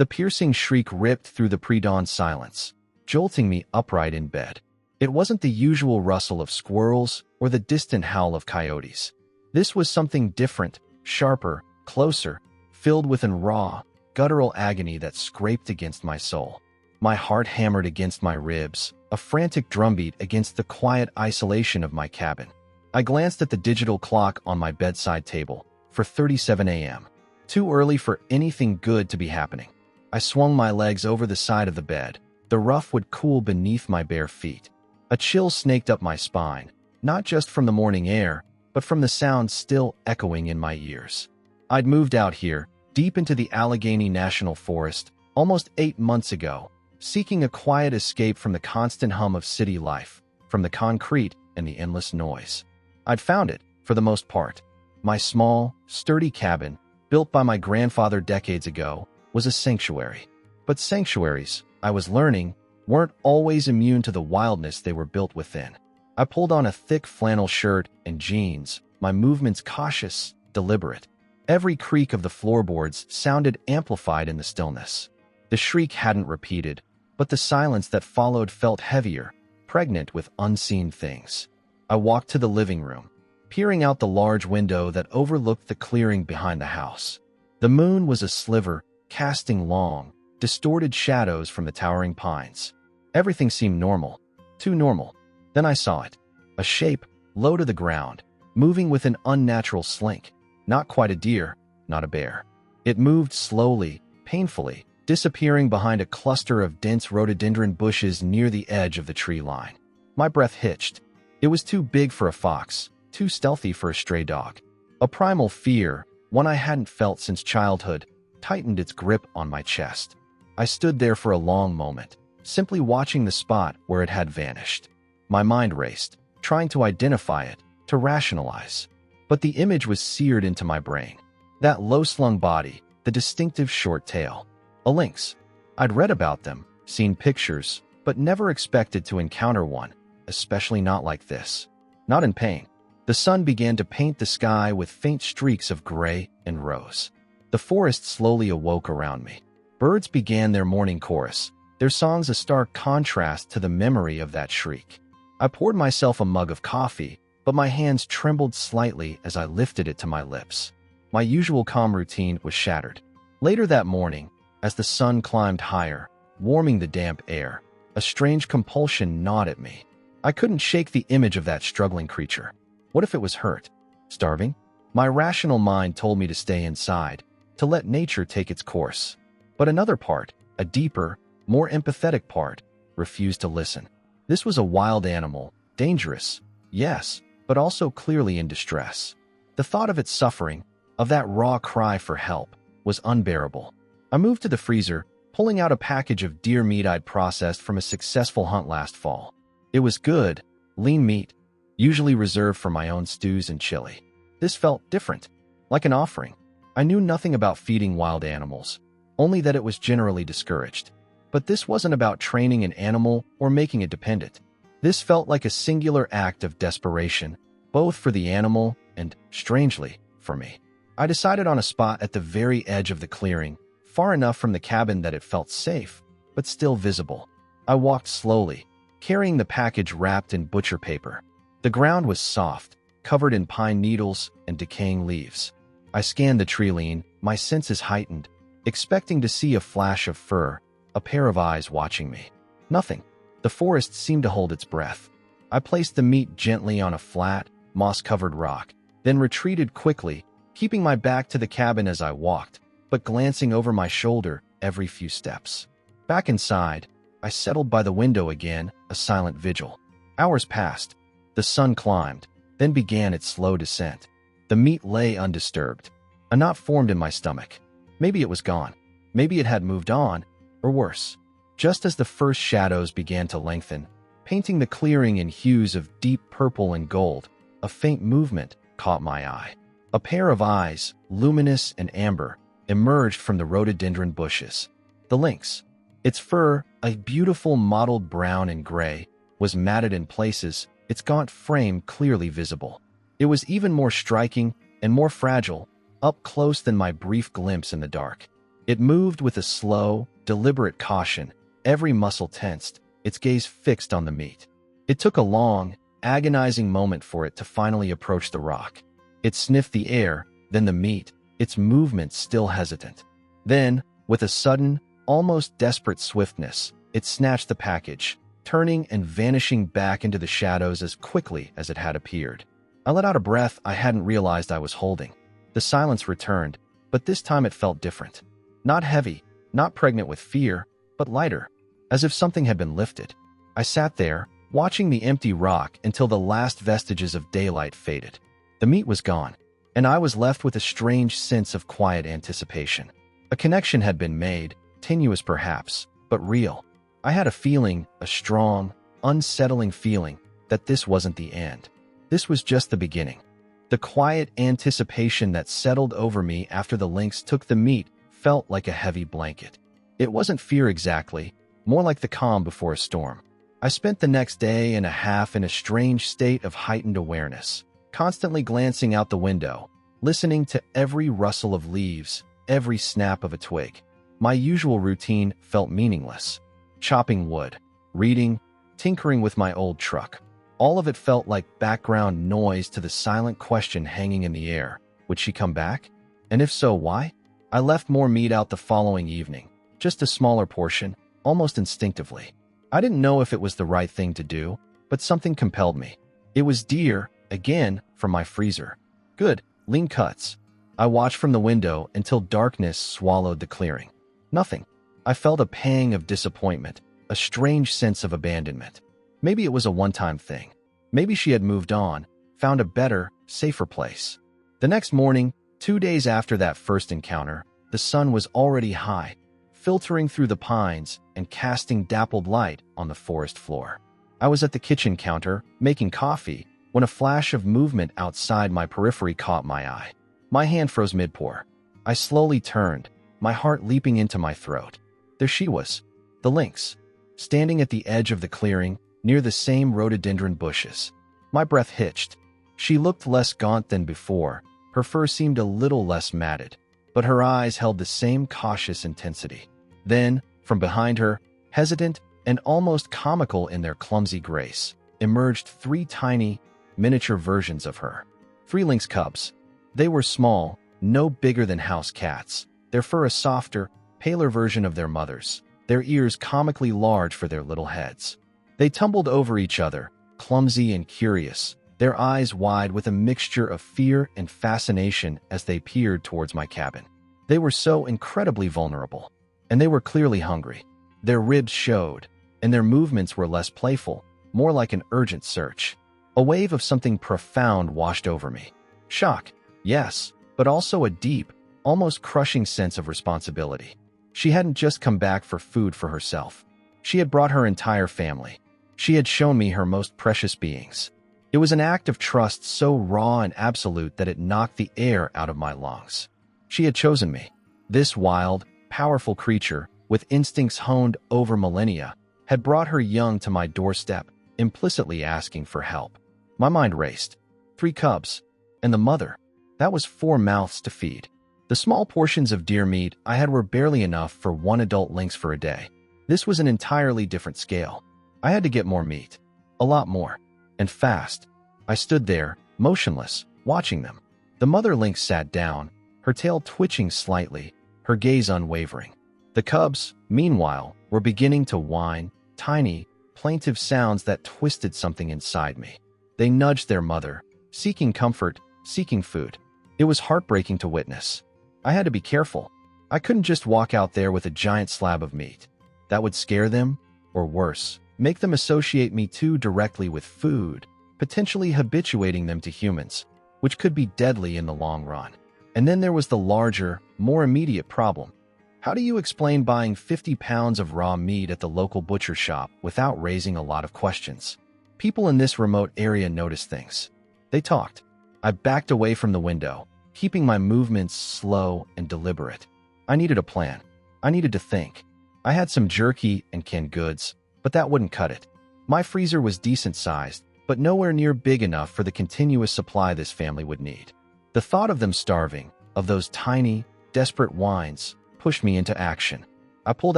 The piercing shriek ripped through the pre-dawn silence, jolting me upright in bed. It wasn't the usual rustle of squirrels or the distant howl of coyotes. This was something different, sharper, closer, filled with a raw, guttural agony that scraped against my soul. My heart hammered against my ribs, a frantic drumbeat against the quiet isolation of my cabin. I glanced at the digital clock on my bedside table. 4:37 a.m. Too early for anything good to be happening. I swung my legs over the side of the bed. The rough would cool beneath my bare feet. A chill snaked up my spine, not just from the morning air, but from the sound still echoing in my ears. I'd moved out here, deep into the Allegheny National Forest, almost 8 months ago, seeking a quiet escape from the constant hum of city life, from the concrete and the endless noise. I'd found it, for the most part. My small, sturdy cabin, built by my grandfather decades ago, was a sanctuary. But sanctuaries, I was learning, weren't always immune to the wildness they were built within. I pulled on a thick flannel shirt and jeans, my movements cautious, deliberate. Every creak of the floorboards sounded amplified in the stillness. The shriek hadn't repeated, but the silence that followed felt heavier, pregnant with unseen things. I walked to the living room, peering out the large window that overlooked the clearing behind the house. The moon was a sliver, casting long, distorted shadows from the towering pines. Everything seemed normal, too normal. Then I saw it, a shape, low to the ground, moving with an unnatural slink. Not quite a deer, not a bear. It moved slowly, painfully, disappearing behind a cluster of dense rhododendron bushes near the edge of the tree line. My breath hitched. It was too big for a fox, too stealthy for a stray dog. A primal fear, one I hadn't felt since childhood, tightened its grip on my chest. I stood there for a long moment, simply watching the spot where it had vanished. My mind raced, trying to identify it, to rationalize. But the image was seared into my brain. That low-slung body, the distinctive short tail. A lynx. I'd read about them, seen pictures, but never expected to encounter one, especially not like this. Not in pain. The sun began to paint the sky with faint streaks of gray and rose. The forest slowly awoke around me. Birds began their morning chorus, their songs a stark contrast to the memory of that shriek. I poured myself a mug of coffee, but my hands trembled slightly as I lifted it to my lips. My usual calm routine was shattered. Later that morning, as the sun climbed higher, warming the damp air, a strange compulsion gnawed at me. I couldn't shake the image of that struggling creature. What if it was hurt? Starving? My rational mind told me to stay inside, to let nature take its course. But another part, a deeper, more empathetic part, refused to listen. This was a wild animal, dangerous, yes, but also clearly in distress. The thought of its suffering, of that raw cry for help, was unbearable. I moved to the freezer, pulling out a package of deer meat I'd processed from a successful hunt last fall. It was good, lean meat, usually reserved for my own stews and chili. This felt different, like an offering. I knew nothing about feeding wild animals, only that it was generally discouraged. But this wasn't about training an animal or making it dependent. This felt like a singular act of desperation, both for the animal and, strangely, for me. I decided on a spot at the very edge of the clearing, far enough from the cabin that it felt safe, but still visible. I walked slowly, carrying the package wrapped in butcher paper. The ground was soft, covered in pine needles and decaying leaves. I scanned the tree line, my senses heightened, expecting to see a flash of fur, a pair of eyes watching me. Nothing. The forest seemed to hold its breath. I placed the meat gently on a flat, moss-covered rock, then retreated quickly, keeping my back to the cabin as I walked, but glancing over my shoulder every few steps. Back inside, I settled by the window again, a silent vigil. Hours passed. The sun climbed, then began its slow descent. The meat lay undisturbed. A knot formed in my stomach. Maybe it was gone. Maybe it had moved on, or worse. Just as the first shadows began to lengthen, painting the clearing in hues of deep purple and gold, a faint movement caught my eye. A pair of eyes, luminous and amber, emerged from the rhododendron bushes. The lynx. Its fur, a beautiful mottled brown and gray, was matted in places, its gaunt frame clearly visible. It was even more striking and more fragile, up close than my brief glimpse in the dark. It moved with a slow, deliberate caution, every muscle tensed, its gaze fixed on the meat. It took a long, agonizing moment for it to finally approach the rock. It sniffed the air, then the meat, its movements still hesitant. Then, with a sudden, almost desperate swiftness, it snatched the package, turning and vanishing back into the shadows as quickly as it had appeared. I let out a breath I hadn't realized I was holding. The silence returned, but this time it felt different. Not heavy, not pregnant with fear, but lighter, as if something had been lifted. I sat there, watching the empty rock until the last vestiges of daylight faded. The meat was gone, and I was left with a strange sense of quiet anticipation. A connection had been made, tenuous perhaps, but real. I had a feeling, a strong, unsettling feeling, that this wasn't the end. This was just the beginning. The quiet anticipation that settled over me after the lynx took the meat felt like a heavy blanket. It wasn't fear exactly, more like the calm before a storm. I spent the next day and a half in a strange state of heightened awareness, constantly glancing out the window, listening to every rustle of leaves, every snap of a twig. My usual routine felt meaningless. Chopping wood, reading, tinkering with my old truck. All of it felt like background noise to the silent question hanging in the air. Would she come back? And if so, why? I left more meat out the following evening, just a smaller portion, almost instinctively. I didn't know if it was the right thing to do, but something compelled me. It was deer, again, from my freezer. Good, lean cuts. I watched from the window until darkness swallowed the clearing. Nothing. I felt a pang of disappointment, a strange sense of abandonment. Maybe it was a one-time thing. Maybe she had moved on, found a better, safer place. The next morning, 2 days after that first encounter, the sun was already high, filtering through the pines and casting dappled light on the forest floor. I was at the kitchen counter, making coffee, when a flash of movement outside my periphery caught my eye. My hand froze mid-pour. I slowly turned, my heart leaping into my throat. There she was, the lynx, standing at the edge of the clearing, near the same rhododendron bushes. My breath hitched. She looked less gaunt than before, her fur seemed a little less matted, but her eyes held the same cautious intensity. Then, from behind her, hesitant and almost comical in their clumsy grace, emerged 3 tiny, miniature versions of her. 3 lynx cubs. They were small, no bigger than house cats, their fur a softer, paler version of their mother's, their ears comically large for their little heads. They tumbled over each other, clumsy and curious, their eyes wide with a mixture of fear and fascination as they peered towards my cabin. They were so incredibly vulnerable, and they were clearly hungry. Their ribs showed, and their movements were less playful, more like an urgent search. A wave of something profound washed over me. Shock, yes, but also a deep, almost crushing sense of responsibility. She hadn't just come back for food for herself. She had brought her entire family. She had shown me her most precious beings. It was an act of trust so raw and absolute that it knocked the air out of my lungs. She had chosen me. This wild, powerful creature, with instincts honed over millennia, had brought her young to my doorstep, implicitly asking for help. My mind raced. 3 cubs. And the mother. That was 4 mouths to feed. The small portions of deer meat I had were barely enough for 1 adult lynx for a day. This was an entirely different scale. I had to get more meat. A lot more. And fast. I stood there, motionless, watching them. The mother lynx sat down, her tail twitching slightly, her gaze unwavering. The cubs, meanwhile, were beginning to whine, tiny, plaintive sounds that twisted something inside me. They nudged their mother, seeking comfort, seeking food. It was heartbreaking to witness. I had to be careful. I couldn't just walk out there with a giant slab of meat. That would scare them, or worse, make them associate me too directly with food, potentially habituating them to humans, which could be deadly in the long run. And then there was the larger, more immediate problem. How do you explain buying 50 pounds of raw meat at the local butcher shop without raising a lot of questions? People in this remote area noticed things. They talked. I backed away from the window, keeping my movements slow and deliberate. I needed a plan. I needed to think. I had some jerky and canned goods, but that wouldn't cut it. My freezer was decent-sized, but nowhere near big enough for the continuous supply this family would need. The thought of them starving, of those tiny, desperate whines, pushed me into action. I pulled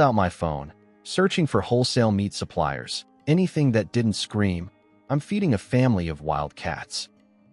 out my phone, searching for wholesale meat suppliers, anything that didn't scream, "I'm feeding a family of wild cats."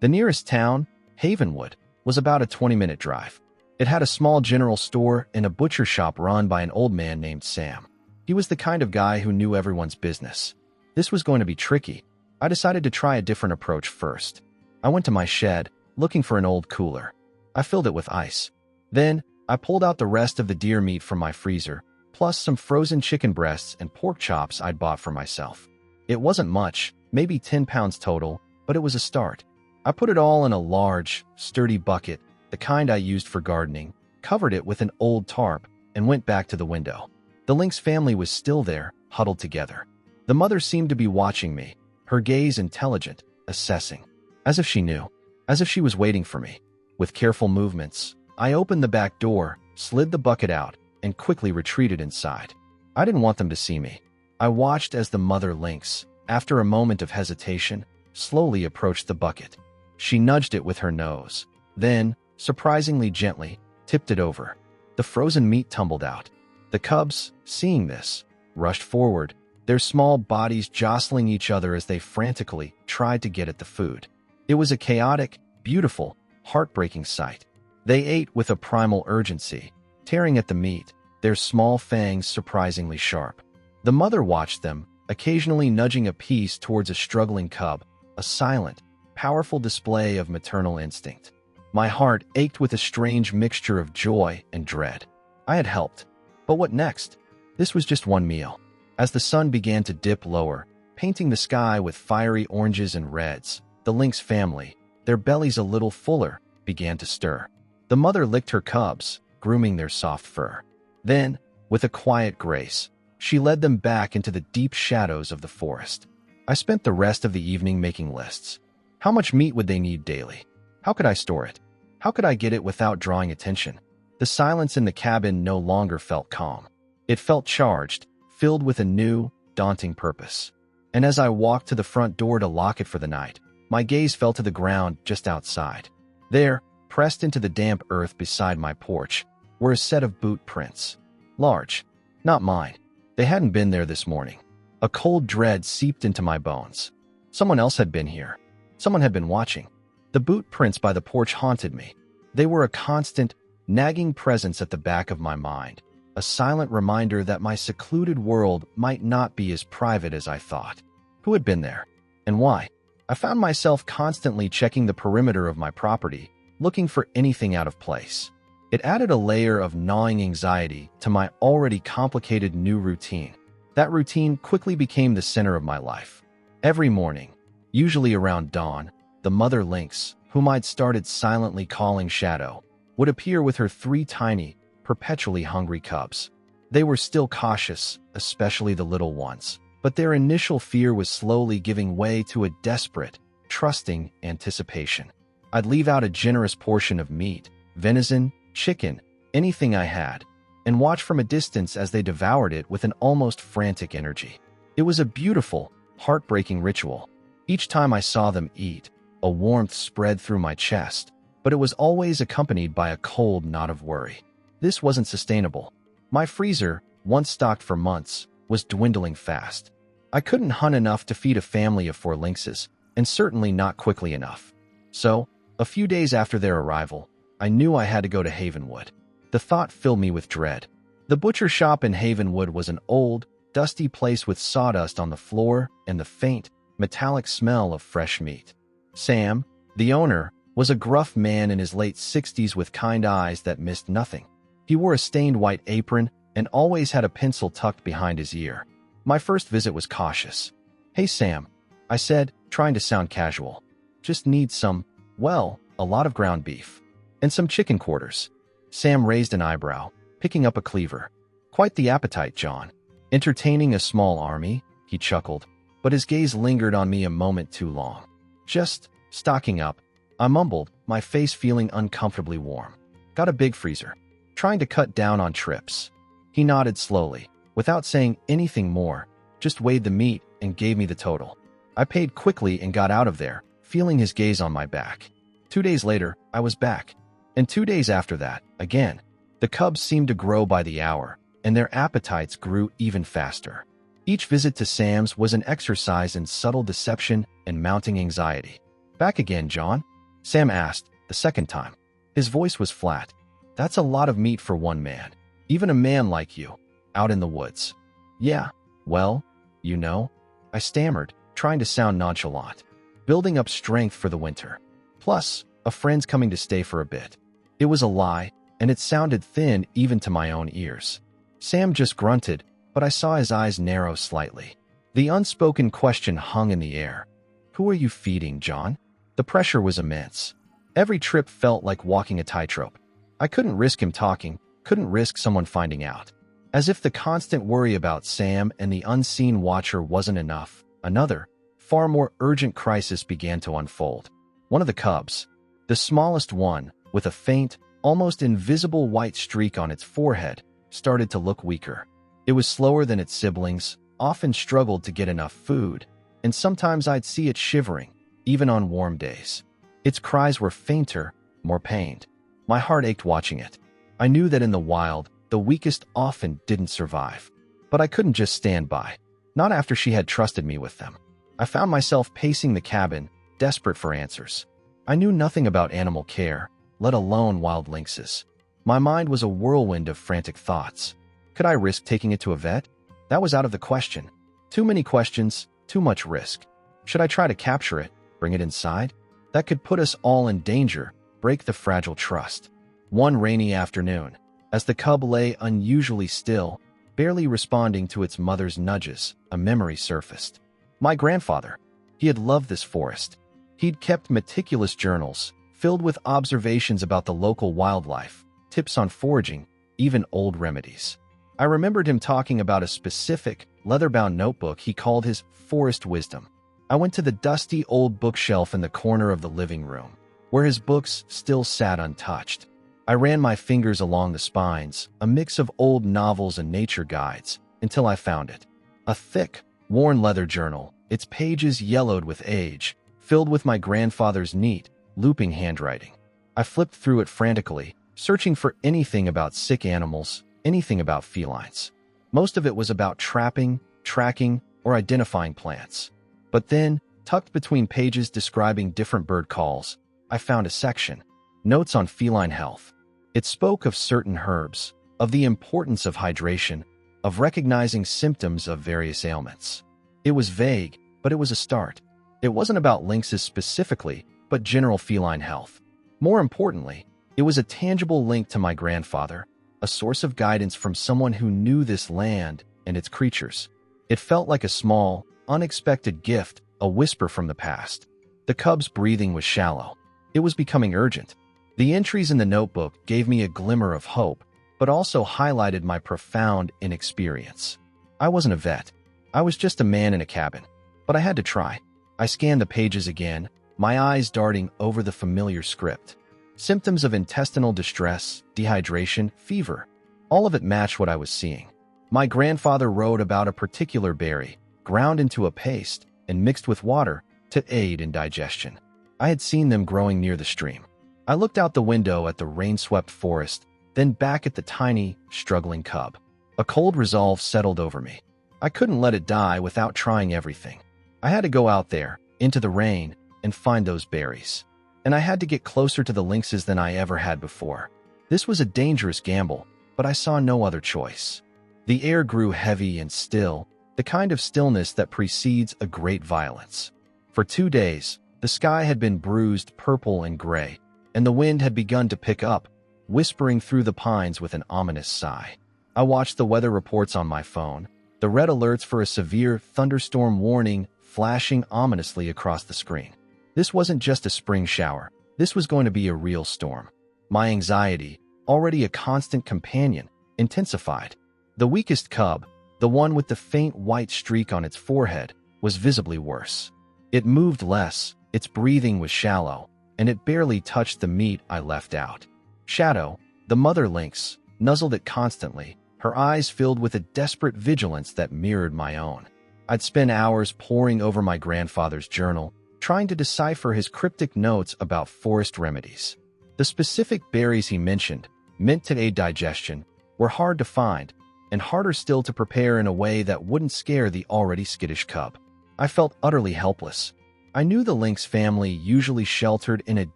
The nearest town, Havenwood, was about a 20-minute drive. It had a small general store and a butcher shop run by an old man named Sam. He was the kind of guy who knew everyone's business. This was going to be tricky. I decided to try a different approach first. I went to my shed, looking for an old cooler. I filled it with ice. Then, I pulled out the rest of the deer meat from my freezer, plus some frozen chicken breasts and pork chops I'd bought for myself. It wasn't much, maybe 10 pounds total, but it was a start. I put it all in a large, sturdy bucket, the kind I used for gardening, covered it with an old tarp, and went back to the window. The lynx family was still there, huddled together. The mother seemed to be watching me, her gaze intelligent, assessing. As if she knew. As if she was waiting for me. With careful movements, I opened the back door, slid the bucket out, and quickly retreated inside. I didn't want them to see me. I watched as the mother lynx, after a moment of hesitation, slowly approached the bucket. She nudged it with her nose. Then, surprisingly gently, tipped it over. The frozen meat tumbled out. The cubs, seeing this, rushed forward, their small bodies jostling each other as they frantically tried to get at the food. It was a chaotic, beautiful, heartbreaking sight. They ate with a primal urgency, tearing at the meat, their small fangs surprisingly sharp. The mother watched them, occasionally nudging a piece towards a struggling cub, a silent, powerful display of maternal instinct. My heart ached with a strange mixture of joy and dread. I had helped. But what next? This was just one meal. As the sun began to dip lower, painting the sky with fiery oranges and reds, the lynx family, their bellies a little fuller, began to stir. The mother licked her cubs, grooming their soft fur. Then, with a quiet grace, she led them back into the deep shadows of the forest. I spent the rest of the evening making lists. How much meat would they need daily? How could I store it? How could I get it without drawing attention? The silence in the cabin no longer felt calm. It felt charged, filled with a new, daunting purpose. And as I walked to the front door to lock it for the night, my gaze fell to the ground just outside. There, pressed into the damp earth beside my porch, were a set of boot prints. Large. Not mine. They hadn't been there this morning. A cold dread seeped into my bones. Someone else had been here. Someone had been watching. The boot prints by the porch haunted me. They were a constant, nagging presence at the back of my mind, a silent reminder that my secluded world might not be as private as I thought. Who had been there? And why? I found myself constantly checking the perimeter of my property, looking for anything out of place. It added a layer of gnawing anxiety to my already complicated new routine. That routine quickly became the center of my life. Every morning, usually around dawn, the mother lynx, whom I'd started silently calling Shadow, would appear with her 3 tiny, perpetually hungry cubs. They were still cautious, especially the little ones, but their initial fear was slowly giving way to a desperate, trusting anticipation. I'd leave out a generous portion of meat, venison, chicken, anything I had, and watch from a distance as they devoured it with an almost frantic energy. It was a beautiful, heartbreaking ritual. Each time I saw them eat, a warmth spread through my chest, but it was always accompanied by a cold knot of worry. This wasn't sustainable. My freezer, once stocked for months, was dwindling fast. I couldn't hunt enough to feed a family of 4 lynxes, and certainly not quickly enough. So, a few days after their arrival, I knew I had to go to Havenwood. The thought filled me with dread. The butcher shop in Havenwood was an old, dusty place with sawdust on the floor and the faint, metallic smell of fresh meat. Sam, the owner, was a gruff man in his late 60s with kind eyes that missed nothing. He wore a stained white apron and always had a pencil tucked behind his ear. My first visit was cautious. "Hey, Sam," I said, trying to sound casual. "Just need some, well, a lot of ground beef. And some chicken quarters." Sam raised an eyebrow, picking up a cleaver. "Quite the appetite, John. Entertaining a small army," he chuckled, but his gaze lingered on me a moment too long. "Just stocking up," I mumbled, my face feeling uncomfortably warm. "Got a big freezer. Trying to cut down on trips." He nodded slowly, without saying anything more, just weighed the meat and gave me the total. I paid quickly and got out of there, feeling his gaze on my back. 2 days later, I was back. And 2 days after that, again. The cubs seemed to grow by the hour, and their appetites grew even faster. Each visit to Sam's was an exercise in subtle deception and mounting anxiety. "Back again, John?" Sam asked, the second time. His voice was flat. "That's a lot of meat for one man. Even a man like you. Out in the woods." "Yeah, well, you know," I stammered, trying to sound nonchalant. "Building up strength for the winter. Plus, a friend's coming to stay for a bit." It was a lie, and it sounded thin even to my own ears. Sam just grunted, but I saw his eyes narrow slightly. The unspoken question hung in the air. "Who are you feeding, John?" The pressure was immense. Every trip felt like walking a tightrope. I couldn't risk him talking, couldn't risk someone finding out. As if the constant worry about Sam and the unseen watcher wasn't enough, another, far more urgent crisis began to unfold. One of the cubs, the smallest one, with a faint, almost invisible white streak on its forehead, started to look weaker. It was slower than its siblings, often struggled to get enough food, and sometimes I'd see it shivering, even on warm days. Its cries were fainter, more pained. My heart ached watching it. I knew that in the wild, the weakest often didn't survive. But I couldn't just stand by. Not after she had trusted me with them. I found myself pacing the cabin, desperate for answers. I knew nothing about animal care, let alone wild lynxes. My mind was a whirlwind of frantic thoughts. Could I risk taking it to a vet? That was out of the question. Too many questions, too much risk. Should I try to capture it, bring it inside? That could put us all in danger, break the fragile trust. One rainy afternoon, as the cub lay unusually still, barely responding to its mother's nudges, a memory surfaced. My grandfather. He had loved this forest. He'd kept meticulous journals, filled with observations about the local wildlife, tips on foraging, even old remedies. I remembered him talking about a specific, leather-bound notebook he called his forest wisdom. I went to the dusty old bookshelf in the corner of the living room, where his books still sat untouched. I ran my fingers along the spines, a mix of old novels and nature guides, until I found it. A thick, worn leather journal, its pages yellowed with age, filled with my grandfather's neat, looping handwriting. I flipped through it frantically, searching for anything about sick animals, anything about felines. Most of it was about trapping, tracking, or identifying plants. But then, tucked between pages describing different bird calls, I found a section, Notes on Feline Health. It spoke of certain herbs, of the importance of hydration, of recognizing symptoms of various ailments. It was vague, but it was a start. It wasn't about lynxes specifically, but general feline health. More importantly, it was a tangible link to my grandfather, a source of guidance from someone who knew this land and its creatures. It felt like a small, unexpected gift, a whisper from the past. The cub's breathing was shallow. It was becoming urgent. The entries in the notebook gave me a glimmer of hope, but also highlighted my profound inexperience. I wasn't a vet. I was just a man in a cabin. But I had to try. I scanned the pages again, my eyes darting over the familiar script. Symptoms of intestinal distress, dehydration, fever. All of it matched what I was seeing. My grandfather wrote about a particular berry, ground into a paste and mixed with water to aid in digestion. I had seen them growing near the stream. I looked out the window at the rain-swept forest, then back at the tiny, struggling cub. A cold resolve settled over me. I couldn't let it die without trying everything. I had to go out there, into the rain, and find those berries. And I had to get closer to the lynxes than I ever had before. This was a dangerous gamble, but I saw no other choice. The air grew heavy and still, the kind of stillness that precedes a great violence. For 2 days, the sky had been bruised purple and gray, and the wind had begun to pick up, whispering through the pines with an ominous sigh. I watched the weather reports on my phone, the red alerts for a severe thunderstorm warning flashing ominously across the screen. This wasn't just a spring shower. This was going to be a real storm. My anxiety, already a constant companion, intensified. The weakest cub, the one with the faint white streak on its forehead, was visibly worse. It moved less, its breathing was shallow, and it barely touched the meat I left out. Shadow, the mother lynx, nuzzled it constantly, her eyes filled with a desperate vigilance that mirrored my own. I'd spend hours poring over my grandfather's journal, trying to decipher his cryptic notes about forest remedies. The specific berries he mentioned, meant to aid digestion, were hard to find, and harder still to prepare in a way that wouldn't scare the already skittish cub. I felt utterly helpless. I knew the lynx family usually sheltered in a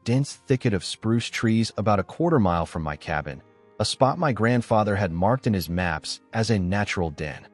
dense thicket of spruce trees about a quarter-mile from my cabin, a spot my grandfather had marked in his maps as a natural den.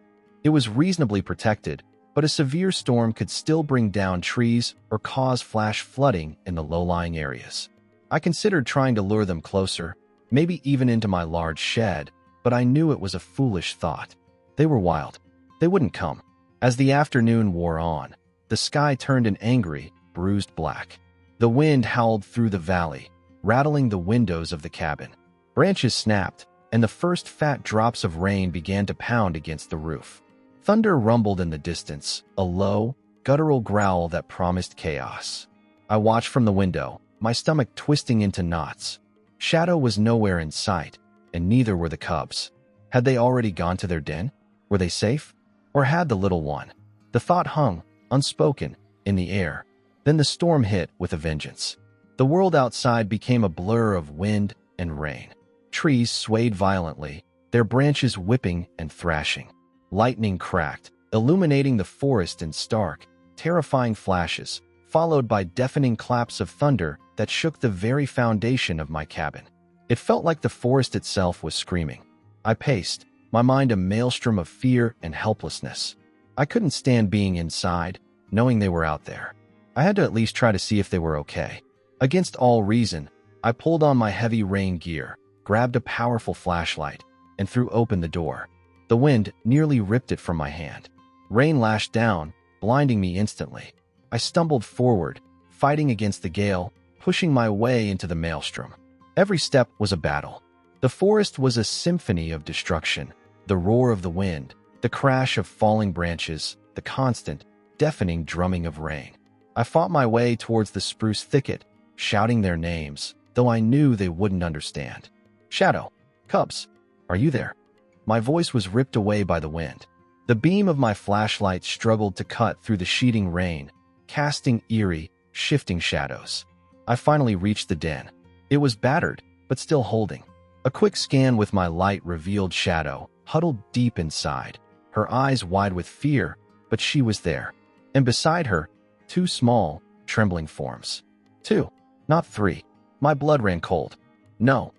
It was reasonably protected, but a severe storm could still bring down trees or cause flash flooding in the low-lying areas. I considered trying to lure them closer, maybe even into my large shed, but I knew it was a foolish thought. They were wild. They wouldn't come. As the afternoon wore on, the sky turned an angry, bruised black. The wind howled through the valley, rattling the windows of the cabin. Branches snapped, and the first fat drops of rain began to pound against the roof. Thunder rumbled in the distance, a low, guttural growl that promised chaos. I watched from the window, my stomach twisting into knots. Shadow was nowhere in sight, and neither were the cubs. Had they already gone to their den? Were they safe? Or had the little one? The thought hung, unspoken, in the air. Then the storm hit with a vengeance. The world outside became a blur of wind and rain. Trees swayed violently, their branches whipping and thrashing. Lightning cracked, illuminating the forest in stark, terrifying flashes, followed by deafening claps of thunder that shook the very foundation of my cabin. It felt like the forest itself was screaming. I paced, my mind a maelstrom of fear and helplessness. I couldn't stand being inside, knowing they were out there. I had to at least try to see if they were okay. Against all reason, I pulled on my heavy rain gear, grabbed a powerful flashlight, and threw open the door. The wind nearly ripped it from my hand. Rain lashed down, blinding me instantly. I stumbled forward, fighting against the gale, pushing my way into the maelstrom. Every step was a battle. The forest was a symphony of destruction. The roar of the wind, the crash of falling branches, the constant, deafening drumming of rain. I fought my way towards the spruce thicket, shouting their names, though I knew they wouldn't understand. Shadow, Cubs, are you there? My voice was ripped away by the wind. The beam of my flashlight struggled to cut through the sheeting rain, casting eerie, shifting shadows. I finally reached the den. It was battered, but still holding. A quick scan with my light revealed Shadow, huddled deep inside, her eyes wide with fear, but she was there. And beside her, two small, trembling forms. 2, not 3. My blood ran cold. No.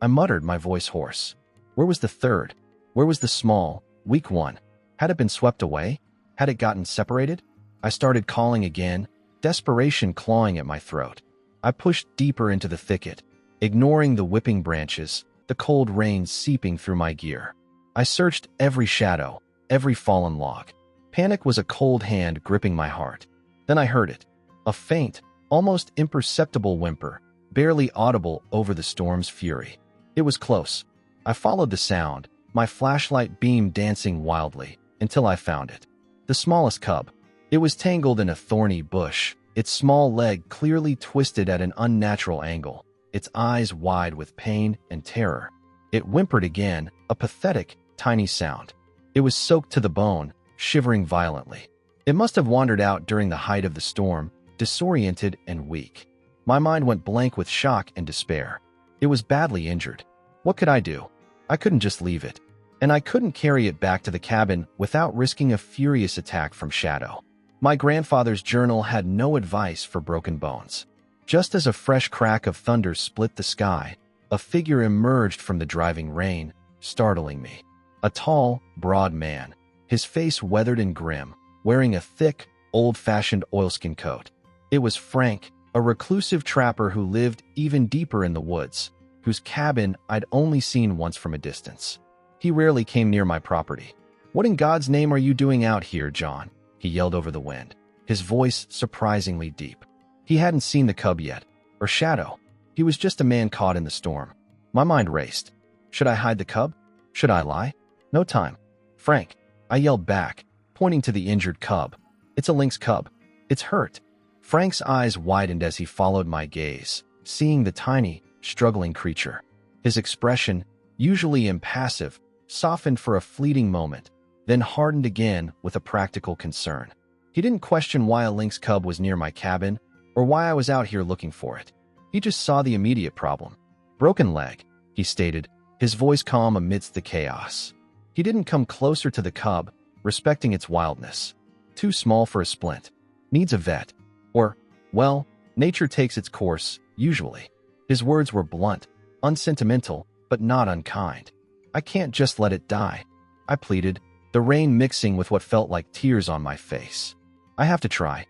I muttered, my voice hoarse. Where was the third? Where was the small, weak one? Had it been swept away? Had it gotten separated? I started calling again, desperation clawing at my throat. I pushed deeper into the thicket, ignoring the whipping branches, the cold rain seeping through my gear. I searched every shadow, every fallen log. Panic was a cold hand gripping my heart. Then I heard it. A faint, almost imperceptible whimper, barely audible over the storm's fury. It was close. I followed the sound, my flashlight beam dancing wildly, until I found it. The smallest cub. It was tangled in a thorny bush, its small leg clearly twisted at an unnatural angle, its eyes wide with pain and terror. It whimpered again, a pathetic, tiny sound. It was soaked to the bone, shivering violently. It must have wandered out during the height of the storm, disoriented and weak. My mind went blank with shock and despair. It was badly injured. What could I do? I couldn't just leave it. And I couldn't carry it back to the cabin without risking a furious attack from Shadow. My grandfather's journal had no advice for broken bones. Just as a fresh crack of thunder split the sky, a figure emerged from the driving rain, startling me. A tall, broad man, his face weathered and grim, wearing a thick, old-fashioned oilskin coat. It was Frank, a reclusive trapper who lived even deeper in the woods, whose cabin I'd only seen once from a distance. He rarely came near my property. "What in God's name are you doing out here, John?" he yelled over the wind, his voice surprisingly deep. He hadn't seen the cub yet, or Shadow. He was just a man caught in the storm. My mind raced. Should I hide the cub? Should I lie? No time. "Frank," I yelled back, pointing to the injured cub. "It's a lynx cub. It's hurt." Frank's eyes widened as he followed my gaze, seeing the tiny, struggling creature. His expression, usually impassive, softened for a fleeting moment, then hardened again with a practical concern. He didn't question why a lynx cub was near my cabin, or why I was out here looking for it. He just saw the immediate problem. Broken leg, he stated, his voice calm amidst the chaos. He didn't come closer to the cub, respecting its wildness. Too small for a splint. Needs a vet. Or, well, nature takes its course, usually. His words were blunt, unsentimental, but not unkind. I can't just let it die, I pleaded, the rain mixing with what felt like tears on my face. I have to try.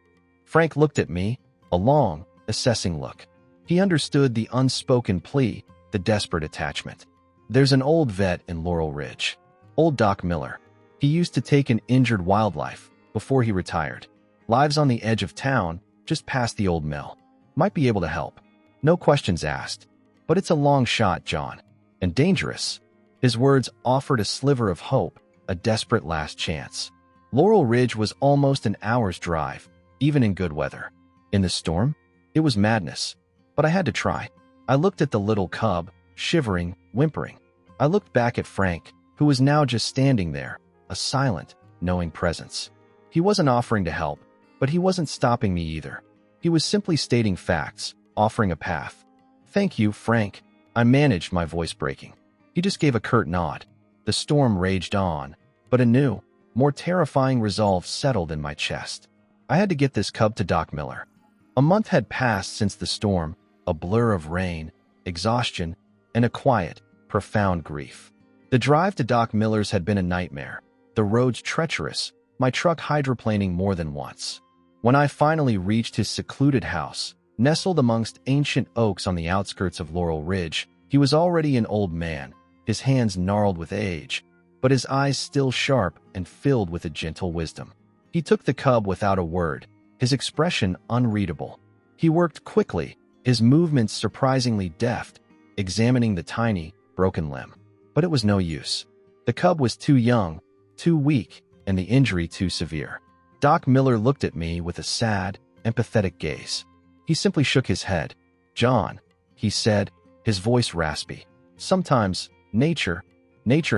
Frank looked at me, a long, assessing look. He understood the unspoken plea, the desperate attachment. There's an old vet in Laurel Ridge. Old Doc Miller. He used to take in injured wildlife before he retired. Lives on the edge of town, just past the old mill. Might be able to help. No questions asked. But it's a long shot, John. And dangerous. His words offered a sliver of hope, a desperate last chance. Laurel Ridge was almost an hour's drive, even in good weather. In the storm? It was madness. But I had to try. I looked at the little cub, shivering, whimpering. I looked back at Frank, who was now just standing there, a silent, knowing presence. He wasn't offering to help, but he wasn't stopping me either. He was simply stating facts, offering a path. Thank you, Frank. I managed, my voice breaking. He just gave a curt nod. The storm raged on, but a new, more terrifying resolve settled in my chest. I had to get this cub to Doc Miller. A month had passed since the storm, a blur of rain, exhaustion, and a quiet, profound grief. The drive to Doc Miller's had been a nightmare, the roads treacherous, my truck hydroplaning more than once. When I finally reached his secluded house, nestled amongst ancient oaks on the outskirts of Laurel Ridge, he was already an old man, his hands gnarled with age, but his eyes still sharp and filled with a gentle wisdom. He took the cub without a word, his expression unreadable. He worked quickly, his movements surprisingly deft, examining the tiny, broken limb. But it was no use. The cub was too young, too weak, and the injury too severe. Doc Miller looked at me with a sad, empathetic gaze. He simply shook his head. John, he said, his voice raspy. Sometimes, nature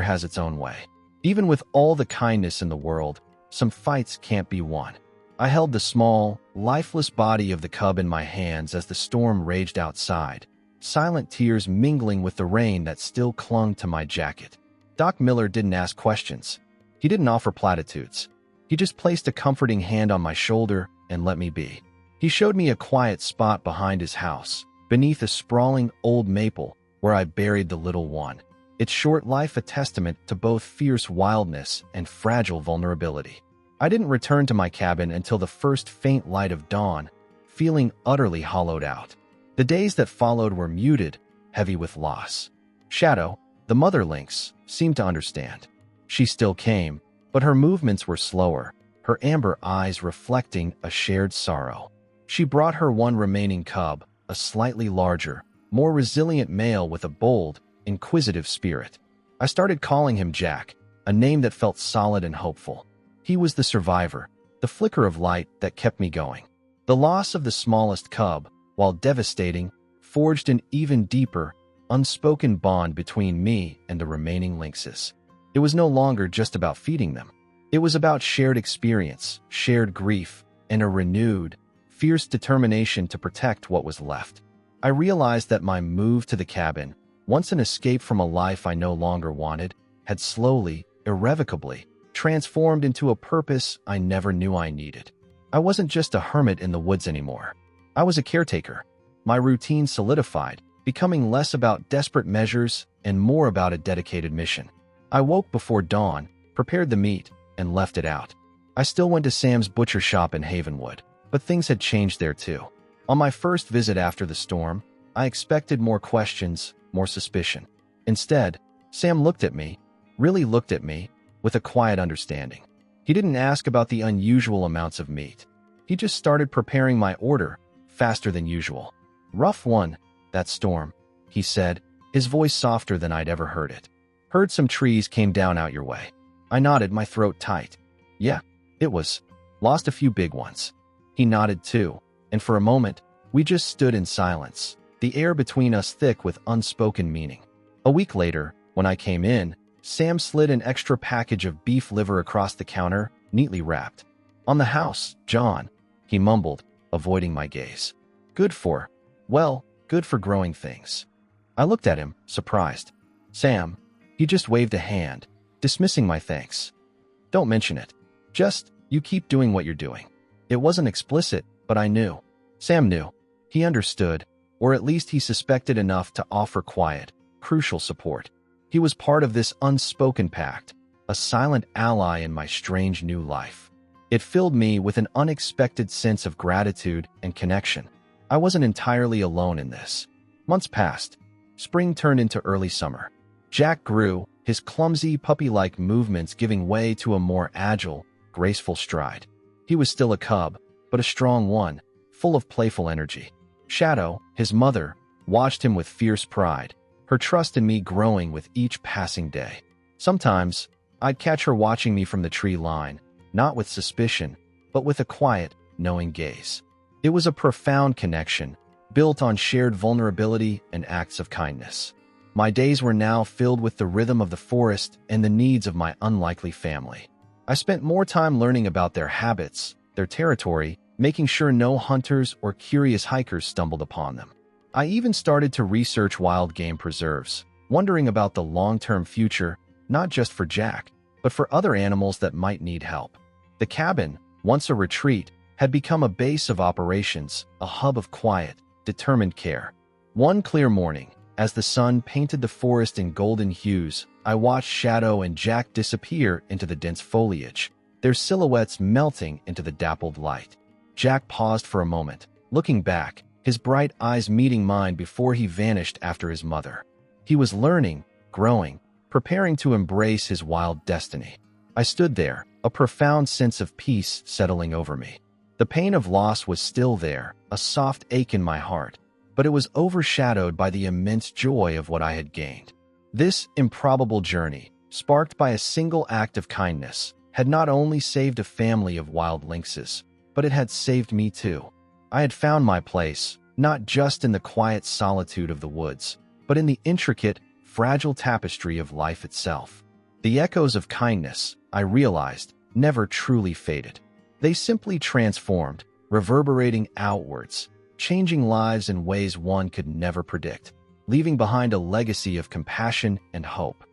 has its own way. Even with all the kindness in the world, some fights can't be won. I held the small, lifeless body of the cub in my hands as the storm raged outside, silent tears mingling with the rain that still clung to my jacket. Doc Miller didn't ask questions. He didn't offer platitudes. He just placed a comforting hand on my shoulder and let me be. He showed me a quiet spot behind his house, beneath a sprawling old maple where I buried the little one, its short life a testament to both fierce wildness and fragile vulnerability. I didn't return to my cabin until the first faint light of dawn, feeling utterly hollowed out. The days that followed were muted, heavy with loss. Shadow, the mother lynx, seemed to understand. She still came, but her movements were slower, her amber eyes reflecting a shared sorrow. She brought her one remaining cub, a slightly larger, more resilient male with a bold, inquisitive spirit. I started calling him Jack, a name that felt solid and hopeful. He was the survivor, the flicker of light that kept me going. The loss of the smallest cub, while devastating, forged an even deeper, unspoken bond between me and the remaining lynxes. It was no longer just about feeding them. It was about shared experience, shared grief, and a renewed, fierce determination to protect what was left. I realized that my move to the cabin, once an escape from a life I no longer wanted, had slowly, irrevocably, transformed into a purpose I never knew I needed. I wasn't just a hermit in the woods anymore. I was a caretaker. My routine solidified, becoming less about desperate measures and more about a dedicated mission. I woke before dawn, prepared the meat, and left it out. I still went to Sam's butcher shop in Havenwood, but things had changed there too. On my first visit after the storm, I expected more questions, more suspicion. Instead, Sam looked at me, really looked at me, with a quiet understanding. He didn't ask about the unusual amounts of meat. He just started preparing my order, faster than usual. Rough one, that storm, he said, his voice softer than I'd ever heard it. Heard some trees came down out your way. I nodded, my throat tight. Yeah, it was. Lost a few big ones. He nodded too, and for a moment, we just stood in silence, the air between us thick with unspoken meaning. A week later, when I came in, Sam slid an extra package of beef liver across the counter, neatly wrapped. On the house, John, he mumbled, avoiding my gaze. Good for growing things. I looked at him, surprised. Sam. He just waved a hand, dismissing my thanks. Don't mention it. Just, you keep doing what you're doing. It wasn't explicit, but I knew. Sam knew. He understood, or at least he suspected enough to offer quiet, crucial support. He was part of this unspoken pact, a silent ally in my strange new life. It filled me with an unexpected sense of gratitude and connection. I wasn't entirely alone in this. Months passed. Spring turned into early summer. Jack grew, his clumsy, puppy-like movements giving way to a more agile, graceful stride. He was still a cub, but a strong one, full of playful energy. Shadow, his mother, watched him with fierce pride, her trust in me growing with each passing day. Sometimes, I'd catch her watching me from the tree line, not with suspicion, but with a quiet, knowing gaze. It was a profound connection, built on shared vulnerability and acts of kindness. My days were now filled with the rhythm of the forest and the needs of my unlikely family. I spent more time learning about their habits, their territory, making sure no hunters or curious hikers stumbled upon them. I even started to research wild game preserves, wondering about the long-term future, not just for Jack, but for other animals that might need help. The cabin, once a retreat, had become a base of operations, a hub of quiet, determined care. One clear morning, as the sun painted the forest in golden hues, I watched Shadow and Jack disappear into the dense foliage, their silhouettes melting into the dappled light. Jack paused for a moment, looking back, his bright eyes meeting mine before he vanished after his mother. He was learning, growing, preparing to embrace his wild destiny. I stood there, a profound sense of peace settling over me. The pain of loss was still there, a soft ache in my heart, but it was overshadowed by the immense joy of what I had gained. This improbable journey, sparked by a single act of kindness, had not only saved a family of wild lynxes, but it had saved me too. I had found my place, not just in the quiet solitude of the woods, but in the intricate, fragile tapestry of life itself. The echoes of kindness, I realized, never truly faded. They simply transformed, reverberating outwards, changing lives in ways one could never predict, leaving behind a legacy of compassion and hope.